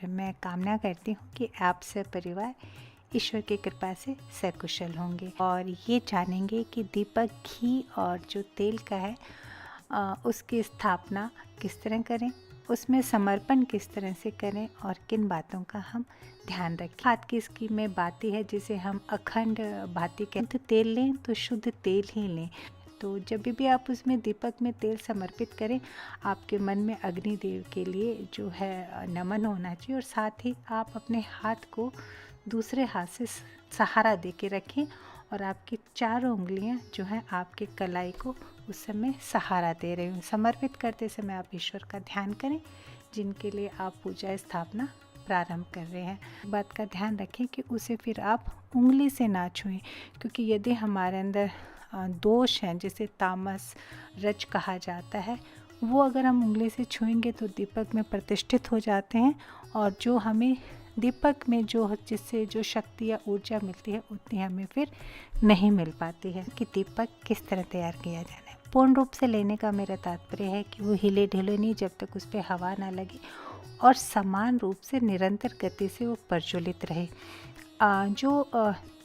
मैं कामना करती हूँ कि आप सब परिवार ईश्वर की कृपा से सकुशल होंगे और ये जानेंगे कि दीपक घी और जो तेल का है उसकी स्थापना किस तरह करें, उसमें समर्पण किस तरह से करें और किन बातों का हम ध्यान रखें। हाथ की स्कीम में बाती है जिसे हम अखंड बाती कहते हैं। तेल लें तो शुद्ध तेल ही लें। तो जब भी आप उसमें दीपक में तेल समर्पित करें, आपके मन में अग्निदेव के लिए जो है नमन होना चाहिए और साथ ही आप अपने हाथ को दूसरे हाथ से सहारा दे के रखें और आपकी चारों उंगलियां जो हैं आपके कलाई को उस समय सहारा दे रही हूँ। समर्पित करते समय आप ईश्वर का ध्यान करें जिनके लिए आप पूजा स्थापना प्रारंभ कर रहे हैं। बात का ध्यान रखें कि उसे फिर आप उंगली से ना छुएं, क्योंकि यदि हमारे अंदर दोष हैं जिसे तामस रज कहा जाता है, वो अगर हम उंगली से छुएंगे तो दीपक में प्रतिष्ठित हो जाते हैं और जो हमें दीपक में जिससे जो शक्ति या ऊर्जा मिलती है उतनी हमें फिर नहीं मिल पाती है। कि दीपक किस तरह तैयार किया जाना है। पूर्ण रूप से लेने का मेरा तात्पर्य है कि वो हिले ढिले नहीं, जब तक उस पर हवा ना लगे और समान रूप से निरंतर गति से वो प्रज्वलित रहे।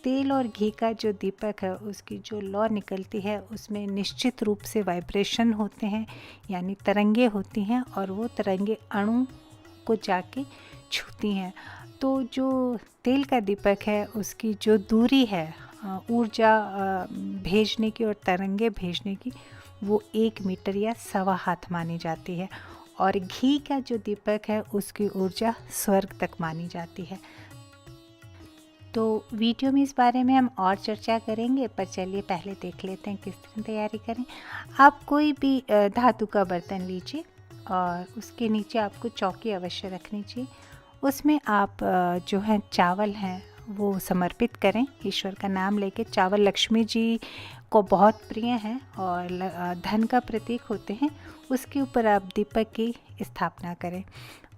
तेल और घी का जो दीपक है उसकी जो लौ निकलती है उसमें निश्चित रूप से वाइब्रेशन होते हैं, यानी तरंगे होती हैं और वो तरंगे अणु को जाके छूती हैं। तो जो तेल का दीपक है उसकी जो दूरी है ऊर्जा भेजने की और तरंगे भेजने की, वो 1 मीटर या 1.25 हाथ मानी जाती है और घी का जो दीपक है उसकी ऊर्जा स्वर्ग तक मानी जाती है। तो वीडियो में इस बारे में हम और चर्चा करेंगे, पर चलिए पहले देख लेते हैं किस तरह तैयारी करें। आप कोई भी धातु का बर्तन लीजिए और उसके नीचे आपको चौकी अवश्य रखनी चाहिए। उसमें आप जो है चावल हैं वो समर्पित करें ईश्वर का नाम लेके। चावल लक्ष्मी जी को बहुत प्रिय हैं और धन का प्रतीक होते हैं। उसके ऊपर आप दीपक की स्थापना करें।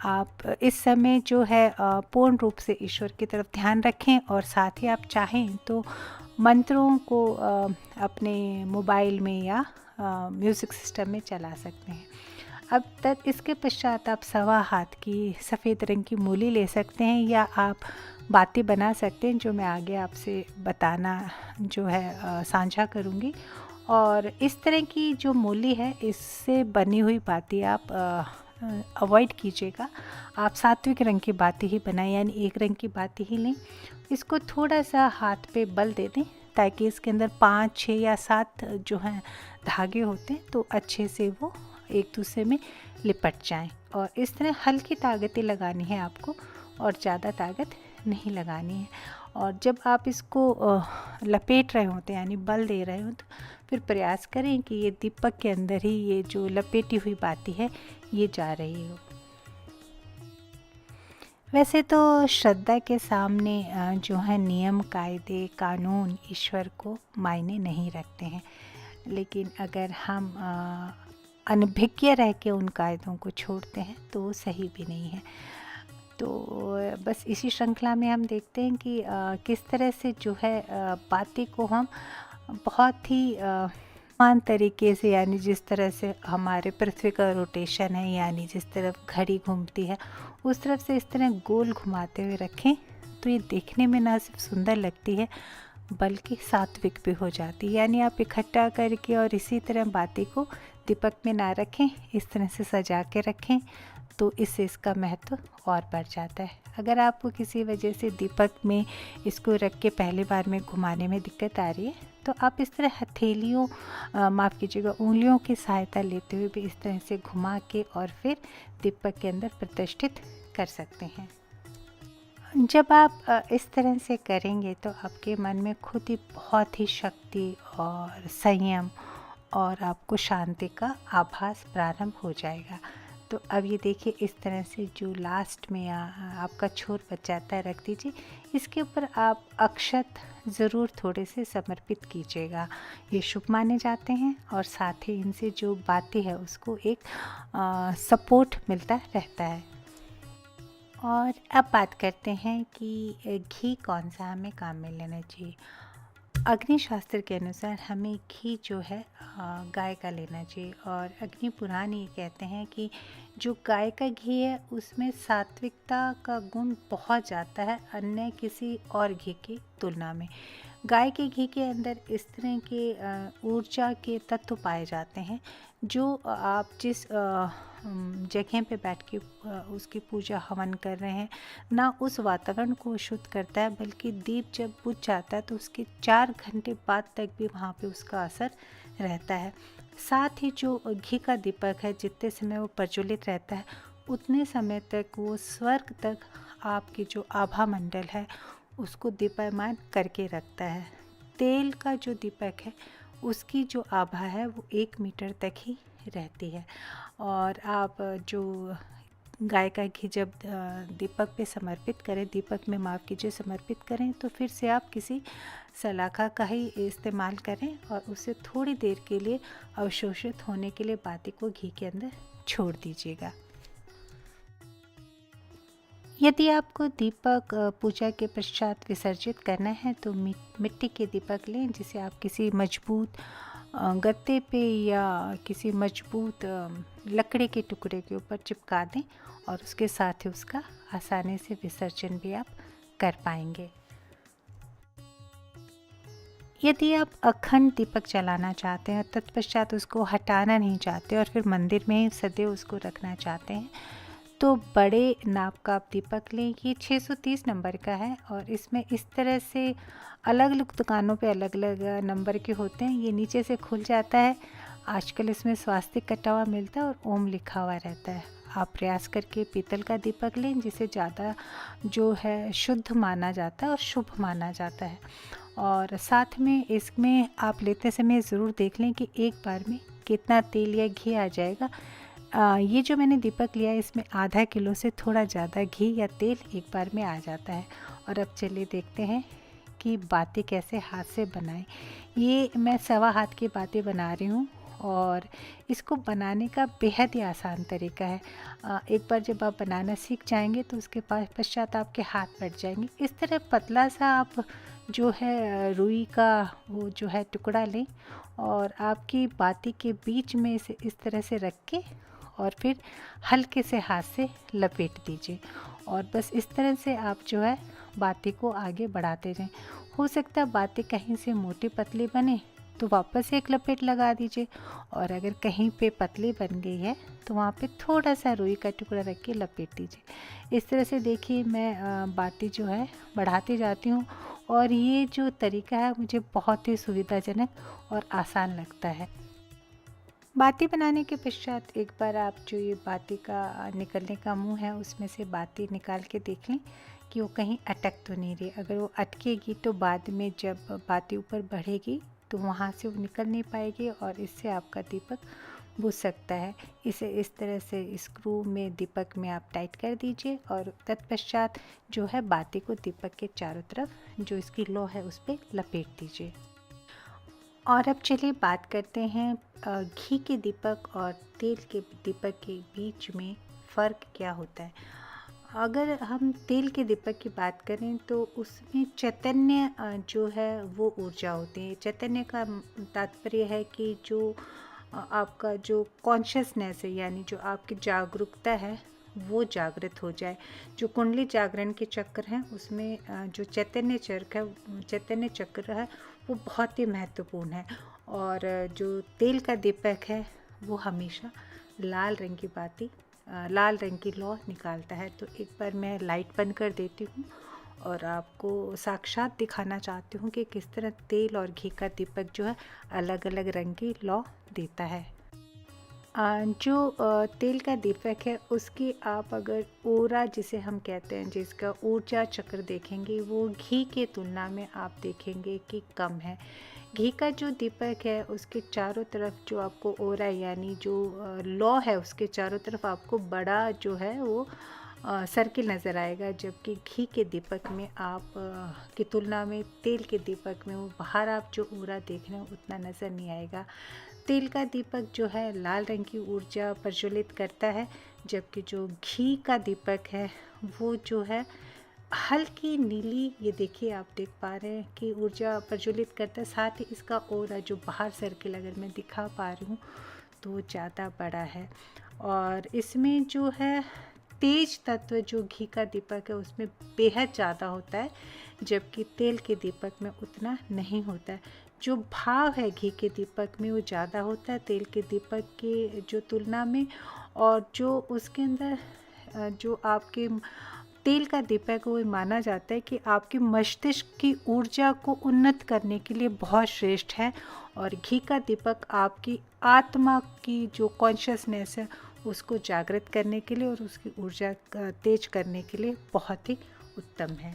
आप इस समय जो है पूर्ण रूप से ईश्वर की तरफ ध्यान रखें और साथ ही आप चाहें तो मंत्रों को अपने मोबाइल में या म्यूज़िक सिस्टम में चला सकते हैं। अब तक इसके पश्चात आप 1.25 हाथ की सफ़ेद रंग की मूली ले सकते हैं या आप बाती बना सकते हैं, जो मैं आगे आपसे बताना जो है साझा करूँगी। और इस तरह की जो मूली है इससे बनी हुई बाती आप अवॉइड कीजिएगा। आप सात्विक रंग की बाती ही बनाएं, यानी एक रंग की बाती ही लें। इसको थोड़ा सा हाथ पे बल दे दें ताकि इसके अंदर 5, 6 या 7 जो हैं धागे होते हैं तो अच्छे से वो एक दूसरे में लिपट जाएं। और इस तरह हल्की ताकतें लगानी है आपको और ज़्यादा ताकत नहीं लगानी है। और जब आप इसको लपेट रहे होते हैं यानी बल दे रहे हो, तो फिर प्रयास करें कि ये दीपक के अंदर ही ये जो लपेटी हुई बाती है ये जा रही हो। वैसे तो श्रद्धा के सामने जो है नियम, कायदे, कानून ईश्वर को मायने नहीं रखते हैं, लेकिन अगर हम अनभिज्ञ रह के उन कायदों को छोड़ते हैं तो वो सही भी नहीं है। तो बस इसी श्रृंखला में हम देखते हैं कि किस तरह से जो है बातें को हम बहुत ही समान तरीके से, यानी जिस तरह से हमारे पृथ्वी का रोटेशन है, यानी जिस तरफ घड़ी घूमती है उस तरफ से इस तरह गोल घुमाते हुए रखें तो ये देखने में ना सिर्फ सुंदर लगती है बल्कि सात्विक भी हो जाती है। यानी आप इकट्ठा करके और इसी तरह बाती को दीपक में ना रखें, इस तरह से सजा के रखें तो इससे इसका महत्व और बढ़ जाता है। अगर आपको किसी वजह से दीपक में इसको रख के पहली बार में घुमाने में दिक्कत आ रही है तो आप इस तरह हथेलियों माफ़ कीजिएगा उंगलियों की सहायता लेते हुए भी इस तरह से घुमा के और फिर दीपक के अंदर प्रतिष्ठित कर सकते हैं। जब आप इस तरह से करेंगे तो आपके मन में खुद ही बहुत ही शक्ति और संयम और आपको शांति का आभास प्रारंभ हो जाएगा। तो अब ये देखिए इस तरह से जो लास्ट में आपका छोर बच जाता है रख दीजिए। इसके ऊपर आप अक्षत ज़रूर थोड़े से समर्पित कीजिएगा, ये शुभ माने जाते हैं और साथ ही इनसे जो बातें है उसको एक सपोर्ट मिलता रहता है। और अब बात करते हैं कि घी कौन सा हमें काम में लेना चाहिए। अग्निशास्त्र के अनुसार हमें घी जो है गाय का लेना चाहिए। और अग्नि पुराण ये कहते हैं कि जो गाय का घी है उसमें सात्विकता का गुण बहुत ज़्यादा है अन्य किसी और घी की तुलना में। गाय के घी के अंदर इस तरह के ऊर्जा के तत्व पाए जाते हैं जो आप जिस जगह पे बैठ के उसकी पूजा हवन कर रहे हैं ना उस वातावरण को शुद्ध करता है, बल्कि दीप जब बुझ जाता है तो उसके 4 घंटे बाद तक भी वहाँ पे उसका असर रहता है। साथ ही जो घी का दीपक है जितने समय वो प्रज्वलित रहता है उतने समय तक वो स्वर्ग तक आपकी जो आभा मंडल है उसको दीप्यमान करके रखता है। तेल का जो दीपक है उसकी जो आभा है वो 1 मीटर तक ही रहती है। और आप जो गाय का घी जब दीपक पे समर्पित करें, दीपक में माफ़ कीजिए समर्पित करें, तो फिर से आप किसी सलाखा का ही इस्तेमाल करें और उसे थोड़ी देर के लिए अवशोषित होने के लिए बाती को घी के अंदर छोड़ दीजिएगा। यदि आपको दीपक पूजा के पश्चात विसर्जित करना है तो मिट्टी के दीपक लें जिसे आप किसी मजबूत गत्ते पे या किसी मजबूत लकड़ी के टुकड़े के ऊपर चिपका दें और उसके साथ ही उसका आसानी से विसर्जन भी आप कर पाएंगे। यदि आप अखंड दीपक जलाना चाहते हैं और तत्पश्चात उसको हटाना नहीं चाहते और फिर मंदिर में ही सदैव उसको रखना चाहते हैं तो बड़े नाप का आप दीपक लें। ये 630 नंबर का है और इसमें इस तरह से अलग अलग दुकानों पे अलग अलग नंबर के होते हैं। ये नीचे से खुल जाता है, आजकल इसमें स्वास्तिक कटा हुआ मिलता है और ओम लिखा हुआ रहता है। आप प्रयास करके पीतल का दीपक लें जिसे ज़्यादा जो है शुद्ध माना जाता है और शुभ माना जाता है। और साथ में इसमें आप लेते समय ज़रूर देख लें कि एक बार में कितना तेल या घी आ जाएगा। ये जो मैंने दीपक लिया है इसमें आधा किलो से थोड़ा ज़्यादा घी या तेल एक बार में आ जाता है। और अब चलिए देखते हैं कि बाती कैसे हाथ से बनाएं। ये मैं 1.25 हाथ की बाती बना रही हूँ और इसको बनाने का बेहद ही आसान तरीका है। एक बार जब आप बनाना सीख जाएंगे तो उसके पश्चात आपके हाथ बैठ जाएंगे। इस तरह पतला सा आप जो है रुई का वो जो है टुकड़ा लें और आपकी बाती के बीच में इसे इस तरह से रख के और फिर हल्के से हाथ से लपेट दीजिए और बस इस तरह से आप जो है बाती को आगे बढ़ाते रहें। हो सकता है बाती कहीं से मोटी पतली बने तो वापस एक लपेट लगा दीजिए और अगर कहीं पे पतली बन गई है तो वहाँ पे थोड़ा सा रुई का टुकड़ा रख के लपेट दीजिए। इस तरह से देखिए मैं बाती जो है बढ़ाती जाती हूँ और ये जो तरीका है मुझे बहुत ही सुविधाजनक और आसान लगता है। बाती बनाने के पश्चात एक बार आप जो ये बाती का निकलने का मुंह है उसमें से बाती निकाल के देख लें कि वो कहीं अटक तो नहीं रही। अगर वो अटकेगी तो बाद में जब बाती ऊपर बढ़ेगी तो वहाँ से वो निकल नहीं पाएगी और इससे आपका दीपक बुझ सकता है। इसे इस तरह से स्क्रू में दीपक में आप टाइट कर दीजिए और तत्पश्चात जो है बाती को दीपक के चारों तरफ जो इसकी लौ है उस पर लपेट दीजिए। और अब चलिए बात करते हैं घी के दीपक और तेल के दीपक के बीच में फ़र्क क्या होता है। अगर हम तेल के दीपक की बात करें तो उसमें चैतन्य जो है वो ऊर्जा होती है। चैतन्य का तात्पर्य है कि जो आपका जो कॉन्शियसनेस है यानी जो आपकी जागरूकता है वो जागृत हो जाए। जो कुंडली जागरण के चक्र हैं उसमें जो चैतन्य चक्र है वो बहुत ही महत्वपूर्ण है। और जो तेल का दीपक है वो हमेशा लाल रंग की लौ निकालता है। तो एक बार मैं लाइट बंद कर देती हूँ और आपको साक्षात दिखाना चाहती हूँ कि किस तरह तेल और घी का दीपक जो है अलग अलग रंग की लौ देता है। जो तेल का दीपक है उसकी आप अगर ओरा जिसे हम कहते हैं जिसका ऊर्जा चक्र देखेंगे वो घी के तुलना में आप देखेंगे कि कम है। घी का जो दीपक है उसके चारों तरफ जो आपको ओरा यानी जो लौ है उसके चारों तरफ आपको बड़ा जो है वो सर्किल नज़र आएगा, जबकि घी के दीपक में आप की तुलना में तेल के दीपक में वो बाहर आप जो ओरा देख रहे हैं उतना नज़र नहीं आएगा। तेल का दीपक जो है लाल रंग की ऊर्जा प्रज्वलित करता है, जबकि जो घी का दीपक है वो जो है हल्की नीली, ये देखिए आप देख पा रहे हैं कि ऊर्जा प्रज्वलित करता है। साथ ही इसका ऑरा जो बाहर सर्किल अगर मैं दिखा पा रही हूँ तो ज़्यादा बड़ा है। और इसमें जो है तेज तत्व जो घी का दीपक है उसमें बेहद ज़्यादा होता है, जबकि तेल के दीपक में उतना नहीं होता है। जो भाव है घी के दीपक में वो ज़्यादा होता है तेल के दीपक के जो तुलना में। और जो उसके अंदर जो आपके तेल का दीपक वो माना जाता है कि आपके मस्तिष्क की ऊर्जा को उन्नत करने के लिए बहुत श्रेष्ठ है। और घी का दीपक आपकी आत्मा की जो कॉन्शियसनेस है उसको जागृत करने के लिए और उसकी ऊर्जा तेज करने के लिए बहुत ही उत्तम है।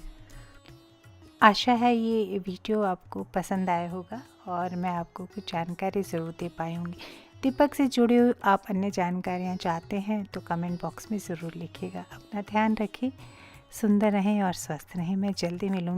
आशा है ये वीडियो आपको पसंद आया होगा और मैं आपको कुछ जानकारी ज़रूर दे पाई होंगी। दीपक से जुड़े हुए आप अन्य जानकारियाँ चाहते हैं तो कमेंट बॉक्स में ज़रूर लिखिएगा। अपना ध्यान रखिए, सुंदर रहें और स्वस्थ रहें। मैं जल्दी मिलूँगी।